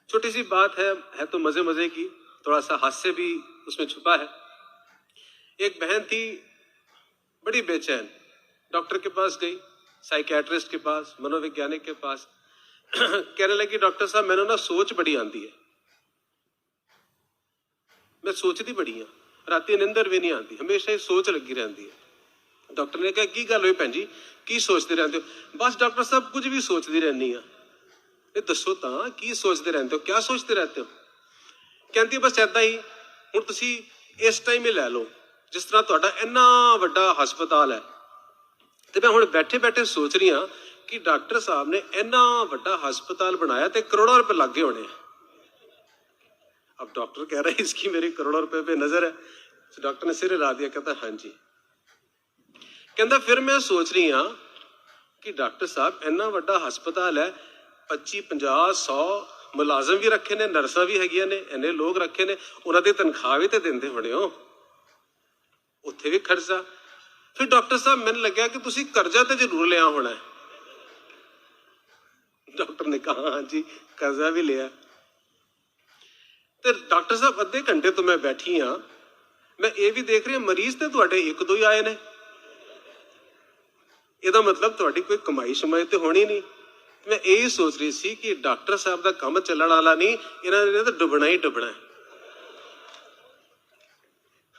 छोटी सी बात है तो मजे मजे की, थोड़ा सा हास्य भी उसमें छुपा है। एक बहन थी बड़ी बेचैन, डॉक्टर के पास गई, साइकियाट्रिस्ट के पास, मनोवैज्ञानिक के पास। कहने लगी डॉक्टर साहब मैंने ना सोच बड़ी आती है, मैं सोचती बड़ी हाँ, राती निंदर भी नहीं आती, हमेशा ही सोच लगी रहती है। डॉक्टर ने कहा की गल हुई भैन जी, की सोचते रहते हो? बस डॉक्टर साहब कुछ भी सोचती रहनी है। दसो तो की सोचते रहते हो, क्या सोचते रहते हो? कहती बस ऐदा ही, हुण तुसी इस टाइम ही लै लो, जिस तरह तुहाडा इन्ना वड्डा हस्पताल है, तो मैं हुण बैठे बैठे सोच रही हाँ कि डॉक्टर साहब ने इन्ना वड्डा हस्पताल बनाया तो करोड़ों रुपए लग गए होने। अब डॉक्टर कह रहा है इसकी मेरी करोड़ों रुपए पे नजर है। तो डॉक्टर ने सिर हिला दिया, कहता हाँ जी। कहता फिर मैं सोच रही हाँ कि डॉक्टर साहब इन्ना वड्डा हस्पताल है, 25, 50, 100 मुलाजम भी रखे ने, नर्सा भी हैगियां ने, इन्ने लोग रखे ने, उन्होंने तनख्वाह भी तो देंदे होने हो, उत्थे भी खर्चा। फिर डॉक्टर साहब मैंने लग्या कि तुसी कर्जा तो जरूर लिया होना है। डॉक्टर ने कहा हाँ जी कर्जा भी लिया। तो डॉक्टर साहब अद्धे घंटे तो मैं बैठी हाँ, मैं ये भी देख रही मरीज तो तुहाडे एक दो ही आए ने, ਇਹਦਾ मतलब ਤੁਹਾਡੀ कोई कमाई शमाई तो होनी नहीं। मैं यही सोच रही सी कि डॉक्टर साहब का काम चलने वाला नहीं, इन्होंने तो डुबना ही डुबना है।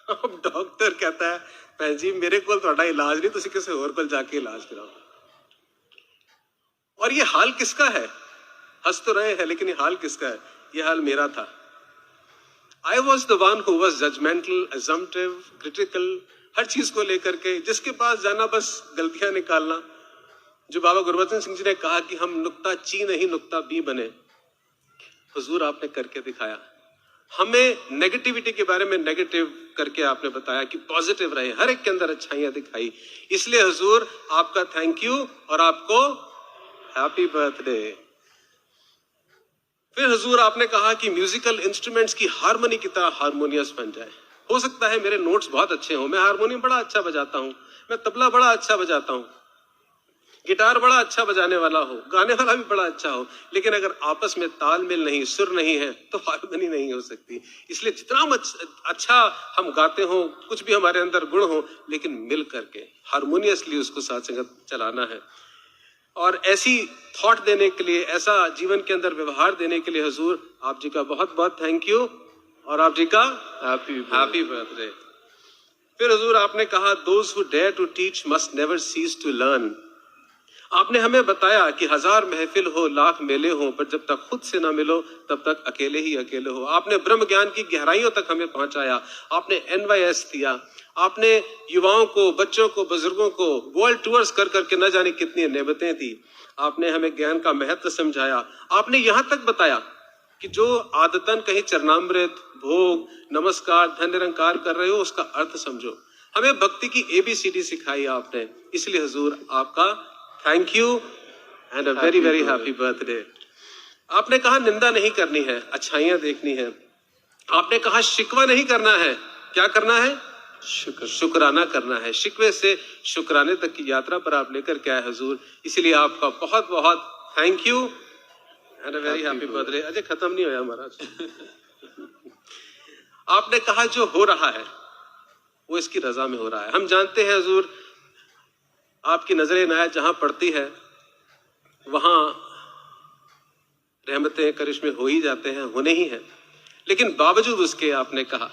अब डॉक्टर कहता है भैन जी मेरे को ਤੁਹਾਡਾ इलाज नहीं, तुसी किसी और को जाके इलाज कराओ। और ये हाल किसका है? हंस तो रहे हैं लेकिन ये हाल किसका है? ये हाल मेरा था। I was the one who was judgmental, assumptive, critical, हर चीज को लेकर के, जिसके पास जाना बस गलतियां निकालना। जो बाबा गुरबचन सिंह जी ने कहा कि हम नुक्ता ची नहीं नुक्ता बी बने, हुजूर आपने करके दिखाया। हमें नेगेटिविटी के बारे में नेगेटिव करके आपने बताया कि पॉजिटिव रहे, हर एक के अंदर अच्छाइयां दिखाई। इसलिए हुजूर आपका थैंक यू और आपको हैप्पी बर्थडे। फिर हुजूर आपने कहा कि म्यूजिकल इंस्ट्रूमेंट्स की हारमोनी की तरह हारमोनियस बन जाए। हो सकता है मेरे नोट्स बहुत अच्छे हों, मैं हारमोनियम बड़ा अच्छा बजाता हूं, मैं तबला बड़ा अच्छा बजाता हूं, गिटार बड़ा अच्छा बजाने वाला हो, गाने वाला भी बड़ा अच्छा हो, लेकिन अगर आपस में तालमेल नहीं, सुर नहीं है तो हारमोनी नहीं हो सकती। इसलिए जितना अच्छा हम गाते हो, कुछ भी हमारे अंदर गुण हो, लेकिन मिल करके हारमोनियसली उसको साथ संगत चलाना है। और ऐसी थॉट देने के लिए, ऐसा जीवन के अंदर व्यवहार देने के लिए हुजूर आप जी का बहुत बहुत थैंक यू और आप जी का हैप्पी बर्थडे। फिर हुजूर आपने कहा those who dare to teach must never cease to learn. आपने हमें बताया कि 1000 महफिल हो, लाख मेले हो, पर जब तक खुद से ना मिलो तब तक अकेले ही अकेले हो। आपने ब्रह्म ज्ञान की गहराइयों तक हमें पहुंचाया, आपने NYS दिया, आपने युवाओं को, बच्चों को, बुजुर्गों को वर्ल्ड टूर्स कर करके न जाने कितनी नेमतें दी। आपने हमें ज्ञान का महत्व समझाया। आपने यहां तक बताया कि जो आदतन कहीं चरणामृत, भोग, नमस्कार, धन निरंकार कर रहे हो उसका अर्थ समझो। हमें भक्ति की ABCD सिखाई आपने। इसलिए हुजूर आपका thank you and a very very happy birthday. आपने कहा निंदा नहीं करनी है, अच्छाइयां देखनी है। आपने कहा शिकवा नहीं करना है, क्या करना है? शुक्राना करना है। शिकवे से शुक्राने तक की यात्रा पर आप लेकर के आए हुजूर, इसलिए आपका बहुत बहुत thank you and a very happy birthday. Ajay खत्म नहीं होया महाराज। आपने कहा जो हो रहा है वो इसकी रजा में हो रहा है। हम जानते हैं हुजूर आपकी नजर इनायत जहां पड़ती है वहां रहमतें करिश्मे हो ही जाते हैं, होने ही है। लेकिन बावजूद उसके आपने कहा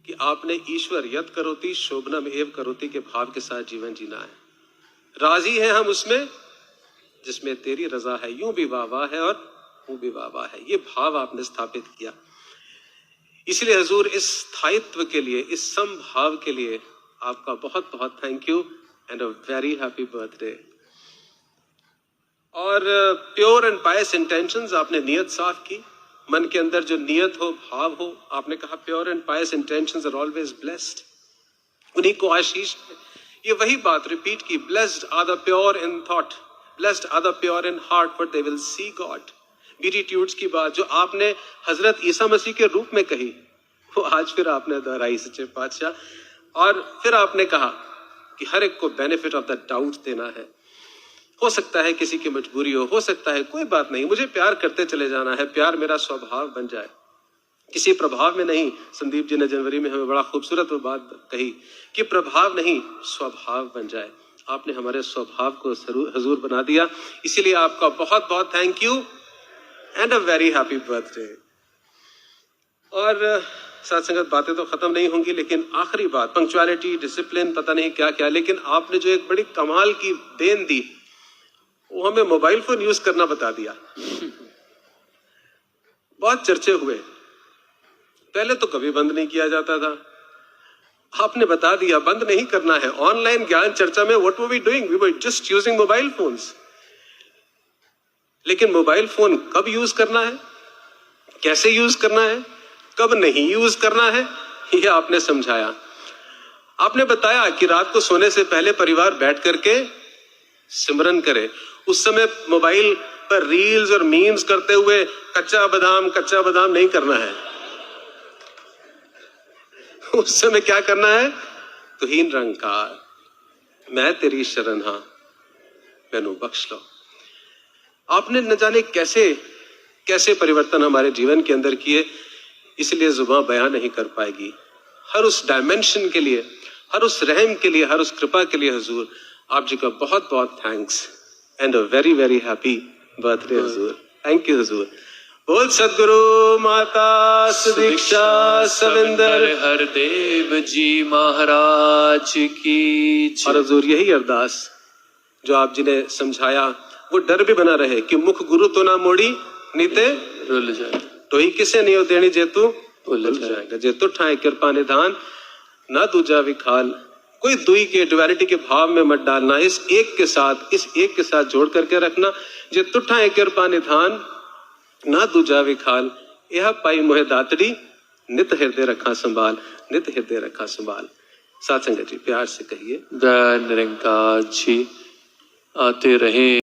कि आपने ईश्वर यत् करोति शोभनम एव करोति के भाव के साथ जीवन जीना है। राजी हैं हम उसमें जिसमें तेरी रजा है, यूं भी वाह है और वो भी वाह है। ये भाव आपने स्थापित किया। इसलिए हुजूर इस स्थायित्व के लिए, इस समभाव के लिए आपका बहुत बहुत thank you and a very happy birthday. और प्योर एंड पायस इंटेंशंस, आपने नियत साफ की। मन के अंदर जो नियत हो, भाव हो, आपने कहा pure and pious intentions are always blessed, उन्हीं को आशीष। ये वही बात रिपीट की, blessed are the pure in thought, blessed are the pure in heart for they will see God. Beatitudes की बात जो आपने हजरत ईसा मसीह के रूप में कही, वो आज फिर आपने दोहराई सच्चे पातशाह। और फिर आपने कहा कि हर एक को बेनिफिट ऑफ द डाउट देना है। हो सकता है किसी की मजबूरी हो सकता है, कोई बात नहीं, मुझे प्यार करते चले जाना है, प्यार मेरा स्वभाव बन जाए, किसी प्रभाव में नहीं। संदीप जी ने जनवरी में हमें बड़ा खूबसूरत बात कही कि प्रभाव नहीं, स्वभाव बन जाए। आपने हमारे स्वभाव को हुजूर बना दिया, इसीलिए आपका बहुत बहुत thank you and a very happy birthday. और साथ संगत बातें तो खत्म नहीं होंगी, लेकिन आखिरी बात, पंक्चुअलिटी, डिसिप्लिन, पता नहीं क्या क्या, लेकिन आपने जो एक बड़ी कमाल की देन दी, वो हमें मोबाइल फोन यूज करना बता दिया। बहुत चर्चे हुए, पहले तो कभी बंद नहीं किया जाता था, आपने बता दिया बंद नहीं करना है। ऑनलाइन ज्ञान चर्चा में what were we doing, we were just using mobile phones. लेकिन मोबाइल फोन कब यूज करना है, कैसे यूज करना है, कब नहीं यूज करना है, ये आपने समझाया। आपने बताया कि रात को सोने से पहले परिवार बैठ करके सिमरन करे। उस समय मोबाइल पर रील्स और मीम्स करते हुए कच्चा बादाम नहीं करना है। उस समय क्या करना है, तुहीन रंकार, मैं तेरी शरण हां, मैनू बख्श लो। आपने न जाने कैसे कैसे परिवर्तन हमारे जीवन के अंदर किए, इसलिए जुबान बयान नहीं कर पाएगी। हर उस डायमेंशन के लिए, हर उस रहम के लिए, हर उस कृपा के लिए हुजूर आप जी का बहुत बहुत thanks and a very very happy birthday Hazur. Thank you हुजूर। बोल सदगुरु माता सुदीक्षा सविंदर हरदेव जी महाराज की। और हुजूर यही अरदास जो आप जी ने समझाया, वो डर भी बना रहे कि मुख गुरु तो ना मोड़ी नीते रुल जाए, तो ही किसे नहीं हो देनी जेतू भूल जाएगा, जेतु ठाए कृपा निधान ना दूजा विखाल। कोई दुई के ड्युअलिटी के भाव में मत डालना, इस एक के साथ जोड़ करके रखना। जेतु ठाए कृपा निधान ना दूजा विखाल, यह पाई मोहे दातड़ी नित हृदय रखा संभाल, नित हृदय रखा संभाल। साथ संगत जी प्यार से कहिए, निरंकार जी आते रहे।